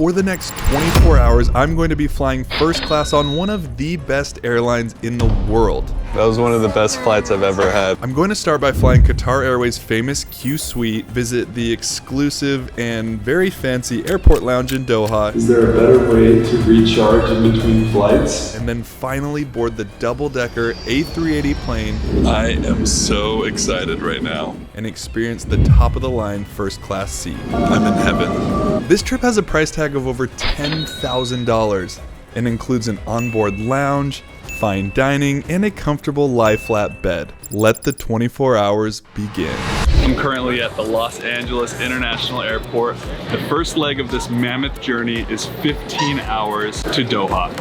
For the next 24 hours, I'm going to be flying first class on one of the best airlines in the world. That was one of the best flights I've ever had. I'm going to start by flying Qatar Airways' famous Qsuite, visit the exclusive and very fancy airport lounge in Doha. Is there a better way to recharge in between flights? And then finally board the double-decker A380 plane. I am so excited right now. And experience the top-of-the-line first-class seat. I'm in heaven. This trip has a price tag of over $10,000 and includes an onboard lounge, fine dining, and a comfortable lie-flat bed. Let the 24 hours begin. I'm currently at the Los Angeles International Airport. The first leg of this mammoth journey is 15 hours to Doha.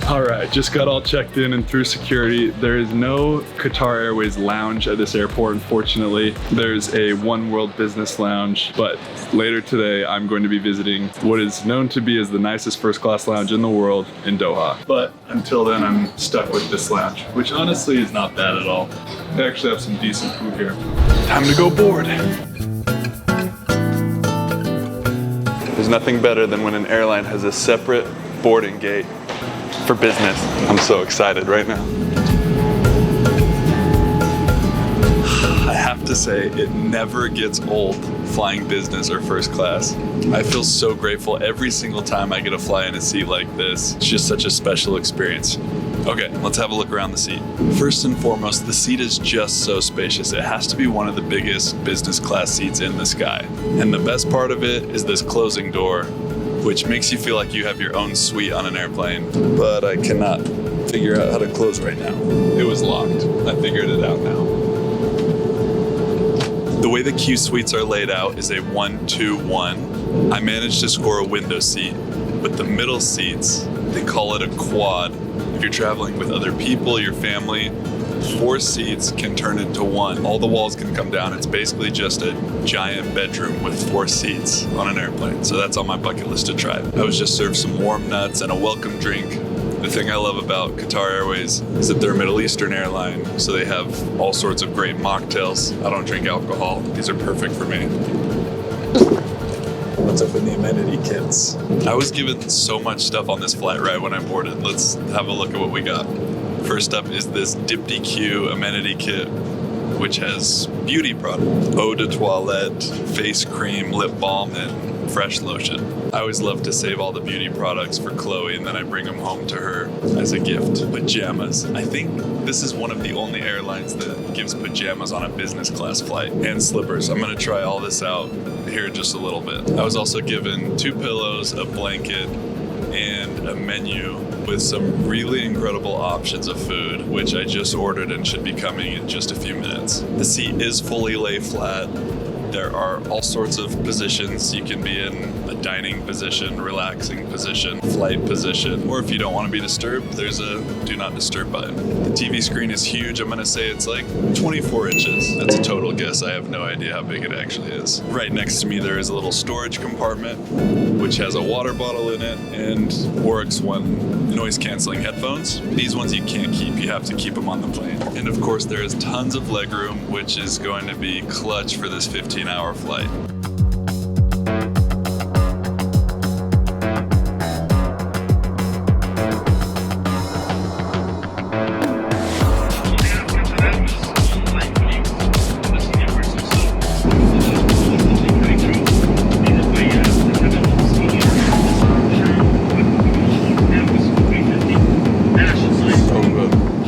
All right, just got all checked in and through security. There is no Qatar Airways lounge at this airport, unfortunately. There's a One World Business Lounge, but later today, I'm going to be visiting what is known to be as the nicest first class lounge in the world in Doha. But until then, I'm stuck with this lounge, which honestly is not bad at all. They actually have some decent food here. Time to go board. There's nothing better than when an airline has a separate boarding gate for business. I'm so excited right now. I have to say, it never gets old flying business or first class. I feel so grateful every single time I get to fly in a seat like this. It's just such a special experience. Okay, let's have a look around the seat. First and foremost, the seat is just so spacious. It has to be one of the biggest business class seats in the sky. And the best part of it is this closing door, which makes you feel like you have your own suite on an airplane. But I cannot figure out how to close right now. It was locked. I figured it out now. The way the Qsuites are laid out is a 1-2-1. I managed to score a window seat, but the middle seats, they call it a quad. If you're traveling with other people, your family, 4 seats can turn into 1. All the walls can come down. It's basically just a giant bedroom with 4 seats on an airplane. So that's on my bucket list to try. I was just served some warm nuts and a welcome drink. The thing I love about Qatar Airways is that they're a Middle Eastern airline, so they have all sorts of great mocktails. I don't drink alcohol. These are perfect for me. What's up in the amenity kits? I was given so much stuff on this flight right when I boarded. Let's have a look at what we got. First up is this Dipty Q amenity kit, which has beauty products. Eau de toilette, face cream, lip balm, and fresh lotion. I always love to save all the beauty products for Chloe and then I bring them home to her as a gift. Pajamas. I think this is one of the only airlines that gives pajamas on a business class flight. And slippers. I'm gonna try all this out here in just a little bit. I was also given 2 pillows, a blanket, and a menu with some really incredible options of food, which I just ordered and should be coming in just a few minutes. The seat is fully lay flat. There are all sorts of positions. You can be in a dining position, relaxing position, flight position, or if you don't want to be disturbed, there's a do not disturb button. The TV screen is huge. I'm gonna say it's like 24 inches. That's a total guess. I have no idea how big it actually is. Right next to me, there is a little storage compartment, which has a water bottle in it and Oryx One noise canceling headphones. These ones you can't keep. You have to keep them on the plane. And of course, there is tons of legroom, which is going to be clutch for this 15-hour flight.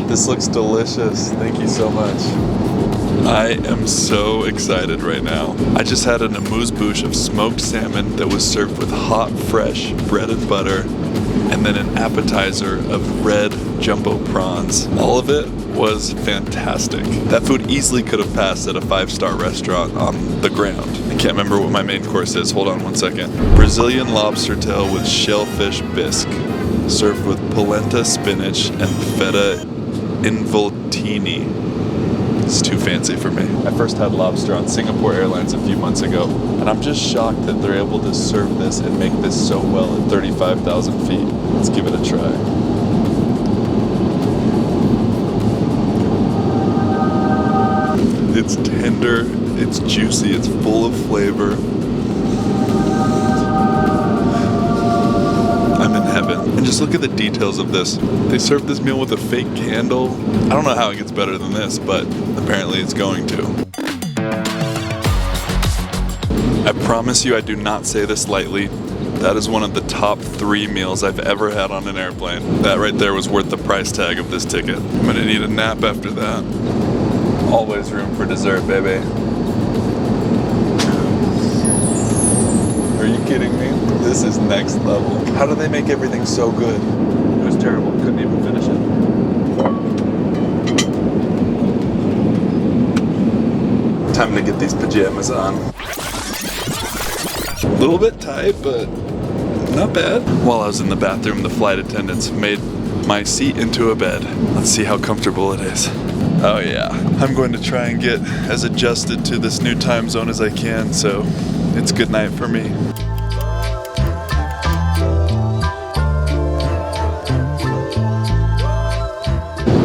This looks delicious. Thank you so much. I am so excited right now. I just had an amuse-bouche of smoked salmon that was served with hot, fresh bread and butter, and then an appetizer of red jumbo prawns. All of it was fantastic. That food easily could have passed at a 5-star restaurant on the ground. I can't remember what my main course is. Hold on one second. Brazilian lobster tail with shellfish bisque, served with polenta spinach and feta involtini. It's too fancy for me. I first had lobster on Singapore Airlines a few months ago, and I'm just shocked that they're able to serve this and make this so well at 35,000 feet. Let's give it a try. It's tender, It's juicy, it's full of flavor. I'm in heaven. And just look at the details of this. They served this meal with a fake candle. I don't know how it gets better than this, but apparently it's going to. I promise you I do not say this lightly. That is one of the top 3 meals I've ever had on an airplane. That right there was worth the price tag of this ticket. I'm gonna need a nap after that. Always room for dessert, baby. Are you kidding me? This is next level. How do they make everything so good? It was terrible. Couldn't even finish it. Time to get these pajamas on. A little bit tight, but not bad. While I was in the bathroom, the flight attendants made my seat into a bed. Let's see how comfortable it is. Oh yeah. I'm going to try and get as adjusted to this new time zone as I can, so it's good night for me.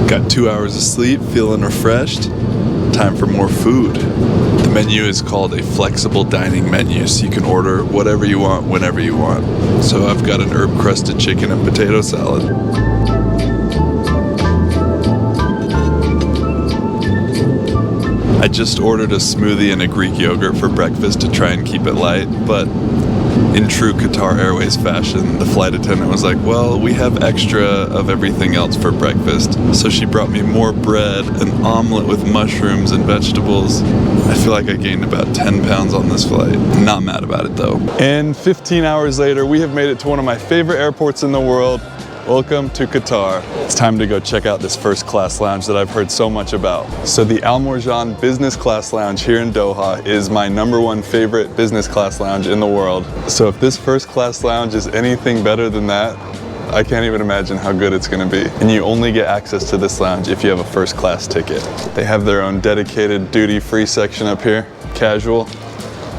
Got 2 hours of sleep, feeling refreshed. Time for more food. The menu is called a flexible dining menu, so you can order whatever you want, whenever you want. So I've got an herb-crusted chicken and potato salad. I just ordered a smoothie and a Greek yogurt for breakfast to try and keep it light, but in true Qatar Airways fashion, the flight attendant was like, well, we have extra of everything else for breakfast. So she brought me more bread, an omelet with mushrooms and vegetables. I feel like I gained about 10 pounds on this flight. I'm not mad about it though. And 15 hours later, we have made it to one of my favorite airports in the world. Welcome to Qatar. It's time to go check out this first class lounge that I've heard so much about. So the Al Morjan Business Class Lounge here in Doha is my #1 favorite business class lounge in the world. So if this first class lounge is anything better than that, I can't even imagine how good it's gonna be. And you only get access to this lounge if you have a first class ticket. They have their own dedicated duty-free section up here, casual.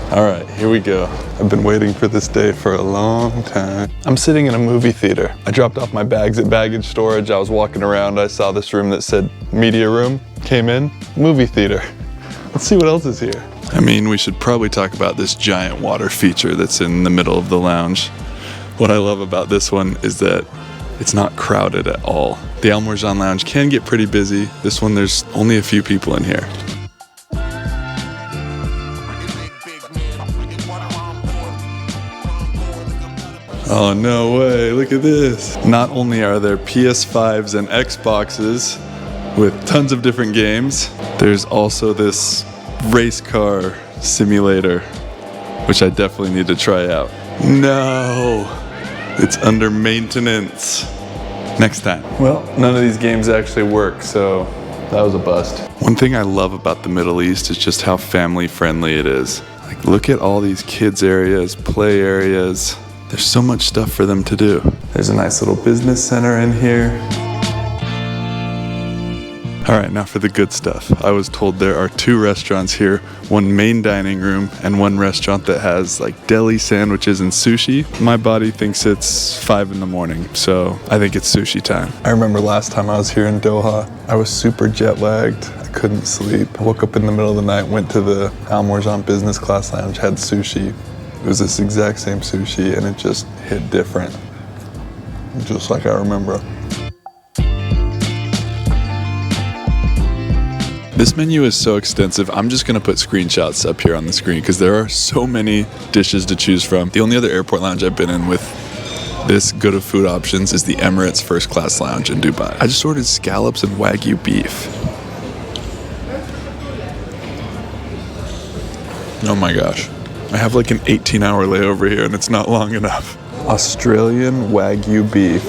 All right, here we go. I've been waiting for this day for a long time. I'm sitting in a movie theater. I dropped off my bags at baggage storage. I was walking around. I saw this room that said media room. Came in, movie theater. Let's see what else is here. I mean, we should probably talk about this giant water feature that's in the middle of the lounge. What I love about this one is that it's not crowded at all. The Al Morjan Lounge can get pretty busy. This one, there's only a few people in here. Oh, no way, look at this. Not only are there PS5s and Xboxes with tons of different games, there's also this race car simulator, which I definitely need to try out. No, it's under maintenance. Next time. Well, none of these games actually work, so that was a bust. One thing I love about the Middle East is just how family friendly it is. Like, look at all these kids areas, play areas. There's so much stuff for them to do. There's a nice little business center in here. All right, now for the good stuff. I was told there are 2 restaurants here, one main dining room and one restaurant that has like deli sandwiches and sushi. My body thinks it's 5 in the morning, so I think it's sushi time. I remember last time I was here in Doha, I was super jet lagged. I couldn't sleep. I woke up in the middle of the night, went to the Al Morjan Business Class Lounge, had sushi. It was this exact same sushi and it just hit different, just like I remember. This menu is so extensive, I'm just gonna put screenshots up here on the screen because there are so many dishes to choose from. The only other airport lounge I've been in with this good of food options is the Emirates First Class Lounge in Dubai. I just ordered scallops and Wagyu beef. Oh my gosh. I have like an 18-hour layover here and it's not long enough. Australian Wagyu beef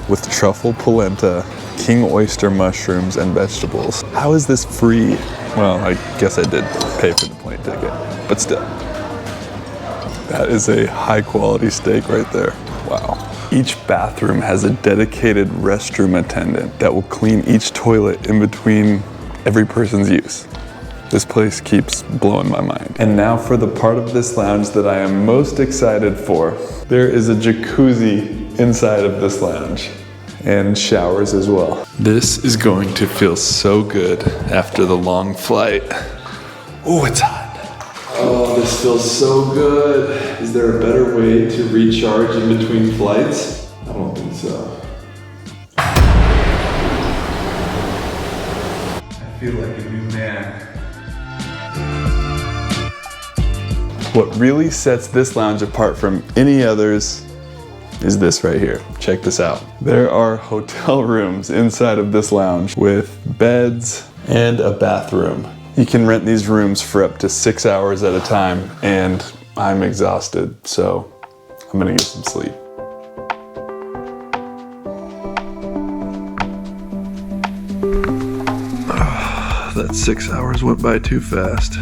with truffle polenta, king oyster mushrooms, and vegetables. How is this free? Well, I guess I did pay for the plane ticket, but still. That is a high-quality steak right there. Wow. Each bathroom has a dedicated restroom attendant that will clean each toilet in between every person's use. This place keeps blowing my mind. And now for the part of this lounge that I am most excited for. There is a jacuzzi inside of this lounge and showers as well. This is going to feel so good after the long flight. Oh, it's hot. Oh, this feels so good. Is there a better way to recharge in between flights? I don't think so. I feel like a new man. What really sets this lounge apart from any others is this right here. Check this out. There are hotel rooms inside of this lounge with beds and a bathroom. You can rent these rooms for up to 6 hours at a time, and I'm exhausted, so I'm gonna get some sleep. That 6 hours went by too fast.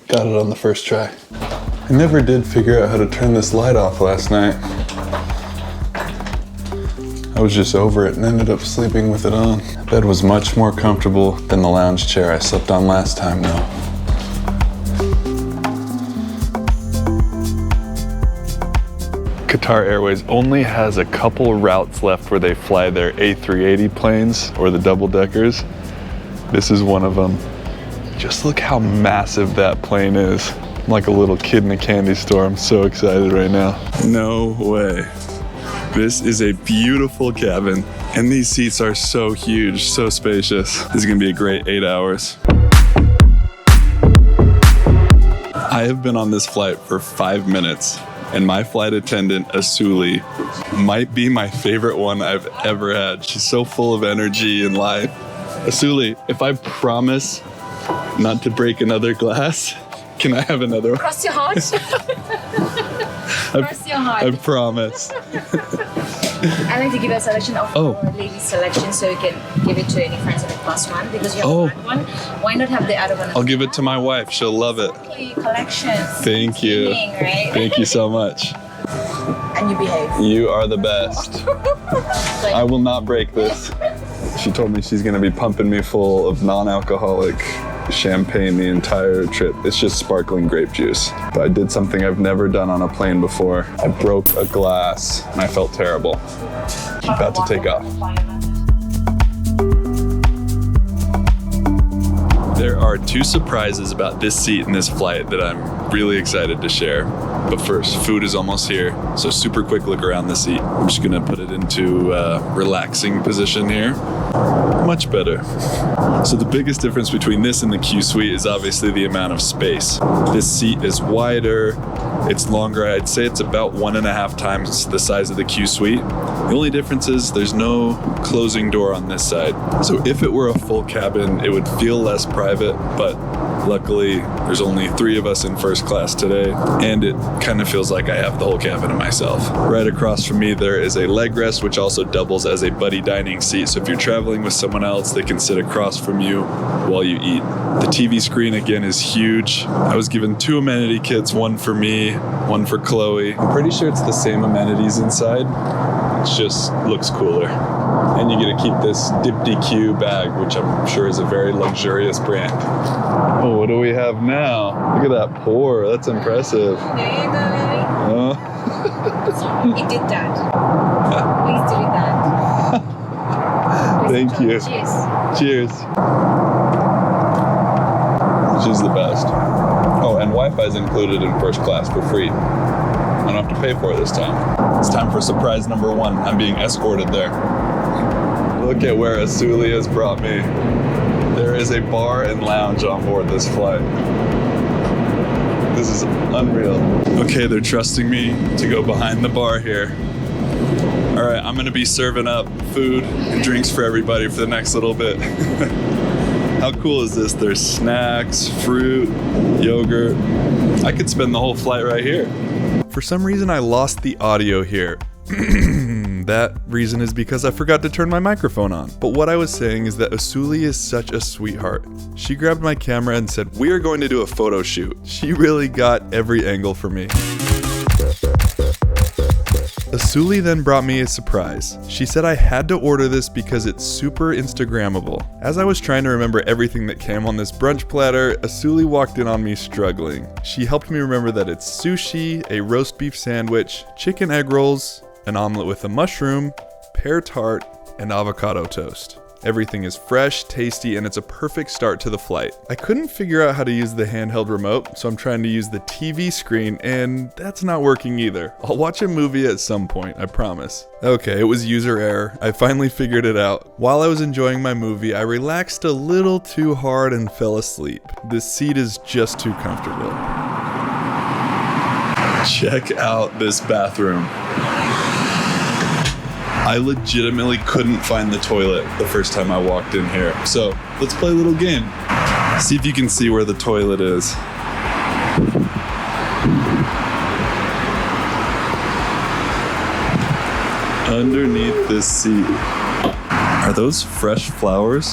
Got it on the first try. I never did figure out how to turn this light off last night. I was just over it and ended up sleeping with it on. The bed was much more comfortable than the lounge chair I slept on last time though. Qatar Airways only has a couple routes left where they fly their A380 planes or the double deckers. This is one of them. Just look how massive that plane is. I'm like a little kid in a candy store. I'm so excited right now. No way. This is a beautiful cabin, and these seats are so huge, so spacious. This is gonna be a great 8 hours. I have been on this flight for 5 minutes, and my flight attendant, Asuli, might be my favorite one I've ever had. She's so full of energy and life. Asuli, if I promise not to break another glass, can I have another one? Cross your heart. Cross your heart. I promise. I like to give a selection of our ladies selection, so you can give it to any friends in the plus one because you have one. Why not have the other one? I'll give it to my wife. She'll love it. Okay, collections. Thank you. Right? Thank you so much. And you behave. You are the best. I will not break this. She told me she's gonna be pumping me full of non-alcoholic champagne the entire trip. It's just sparkling grape juice. But I did something I've never done on a plane before. I broke a glass and I felt terrible. About to take off. There are 2 surprises about this seat in this flight that I'm really excited to share. But first, food is almost here, so super quick look around the seat. I'm just gonna put it into a relaxing position here. Much better. So the biggest difference between this and the Qsuite is obviously the amount of space. This seat is wider, it's longer. I'd say it's about 1.5 times the size of the Qsuite. The only difference is there's no closing door on this side. So if it were a full cabin, it would feel less private, but luckily there's only 3 of us in first class today, and it kind of feels like I have the whole cabin to myself. Right across from me there is a leg rest, which also doubles as a buddy dining seat, so if you're traveling with someone else, they can sit across from you while you eat. The TV screen again is huge. I was given 2 amenity kits, one for me, one for Chloe. I'm pretty sure it's the same amenities inside, it just looks cooler. And you get to keep this Dipty Q bag, which I'm sure is a very luxurious brand. Oh, what do we have now? Look at that pour. That's impressive. There you go, baby. It did that. Please do that. Thank you. Cheers. Cheers. She's the best. Oh, and Wi-Fi is included in first class for free. I don't have to pay for it this time. It's time for surprise number 1. I'm being escorted there. Look at where Asuli has brought me. There is a bar and lounge on board this flight. This is unreal. Okay, they're trusting me to go behind the bar here. All right, I'm gonna be serving up food and drinks for everybody for the next little bit. How cool is this? There's snacks, fruit, yogurt. I could spend the whole flight right here. For some reason, I lost the audio here. That reason is because I forgot to turn my microphone on. But what I was saying is that Asuli is such a sweetheart. She grabbed my camera and said, "We are going to do a photo shoot." She really got every angle for me. Asuli then brought me a surprise. She said I had to order this because it's super Instagrammable. As I was trying to remember everything that came on this brunch platter, Asuli walked in on me struggling. She helped me remember that it's sushi, a roast beef sandwich, chicken egg rolls, an omelet with a mushroom, pear tart, and avocado toast. Everything is fresh, tasty, and it's a perfect start to the flight. I couldn't figure out how to use the handheld remote, so I'm trying to use the TV screen, and that's not working either. I'll watch a movie at some point, I promise. Okay, it was user error. I finally figured it out. While I was enjoying my movie, I relaxed a little too hard and fell asleep. This seat is just too comfortable. Check out this bathroom. I legitimately couldn't find the toilet the first time I walked in here. So let's play a little game. See if you can see where the toilet is. Underneath this seat. Are those fresh flowers?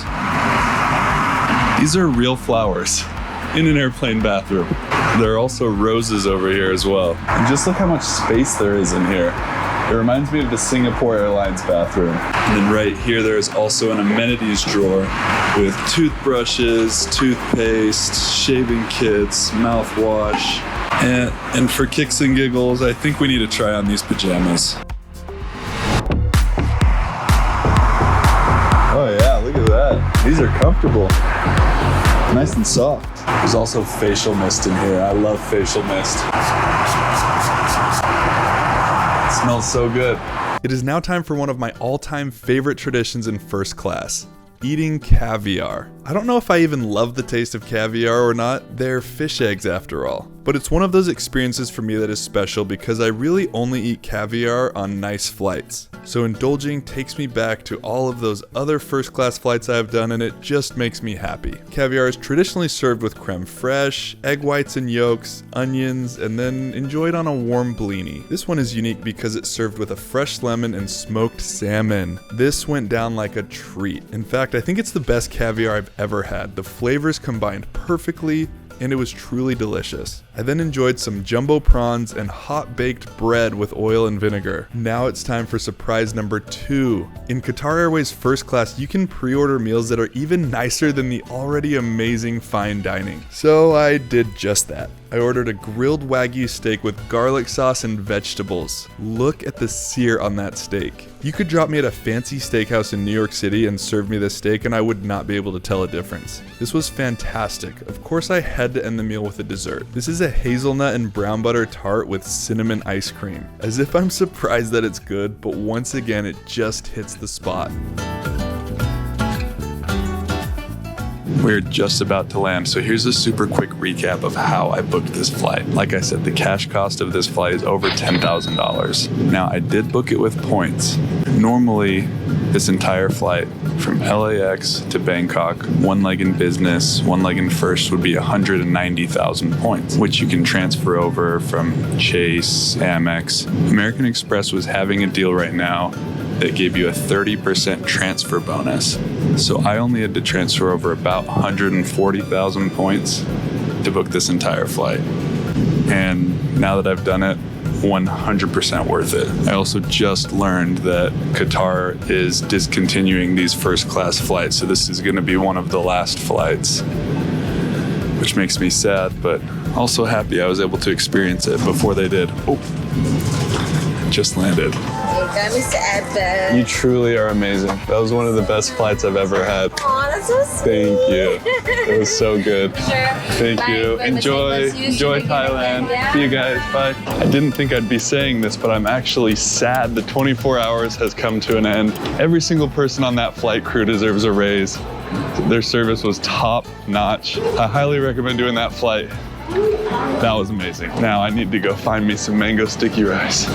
These are real flowers in an airplane bathroom. There are also roses over here as well. And just look how much space there is in here. It reminds me of the Singapore Airlines bathroom. And then right here, there is also an amenities drawer with toothbrushes, toothpaste, shaving kits, mouthwash. And for kicks and giggles, I think we need to try on these pajamas. Oh yeah, look at that. These are comfortable. Nice and soft. There's also facial mist in here. I love facial mist. It smells so good. It is now time for one of my all-time favorite traditions in first class. Eating caviar. I don't know if I even love the taste of caviar or not. They're fish eggs after all. But it's one of those experiences for me that is special because I really only eat caviar on nice flights. So indulging takes me back to all of those other first class flights I've done, and it just makes me happy. Caviar is traditionally served with creme fraiche, egg whites and yolks, onions, and then enjoyed on a warm blini. This one is unique because it's served with a fresh lemon and smoked salmon. This went down like a treat. In fact, I think it's the best caviar I've ever had. The flavors combined perfectly, and it was truly delicious. I then enjoyed some jumbo prawns and hot baked bread with oil and vinegar. Now it's time for surprise number 2. In Qatar Airways first class, you can pre-order meals that are even nicer than the already amazing fine dining. So I did just that. I ordered a grilled Wagyu steak with garlic sauce and vegetables. Look at the sear on that steak. You could drop me at a fancy steakhouse in New York City and serve me this steak and I would not be able to tell a difference. This was fantastic. Of course I had to end the meal with a dessert. This is a hazelnut and brown butter tart with cinnamon ice cream. As if I'm surprised that it's good, but once again it just hits the spot. We're just about to land, so here's a super quick recap of how I booked this flight. Like I said, the cash cost of this flight is over $10,000. Now, I did book it with points. Normally, this entire flight from LAX to Bangkok, one leg in business, one leg in first would be 190,000 points, which you can transfer over from Chase, Amex. American Express was having a deal right now that gave you a 30% transfer bonus. So I only had to transfer over about 140,000 points to book this entire flight. And now that I've done it, 100% worth it. I also just learned that Qatar is discontinuing these first class flights, so this is gonna be one of the last flights, which makes me sad, but also happy I was able to experience it before they did. Oh, just landed. Mr. Edward. You truly are amazing. That was one of the best flights I've ever had. Oh, that's so sweet. Thank you. It was so good. Sure. Thank Bye. you. Bye. Enjoy Thailand. Yeah. See you guys. Bye. I didn't think I'd be saying this, but I'm actually sad the 24 hours has come to an end. Every single person on that flight crew deserves a raise. Their service was top notch. I highly recommend doing that flight. That was amazing. Now I need to go find me some mango sticky rice.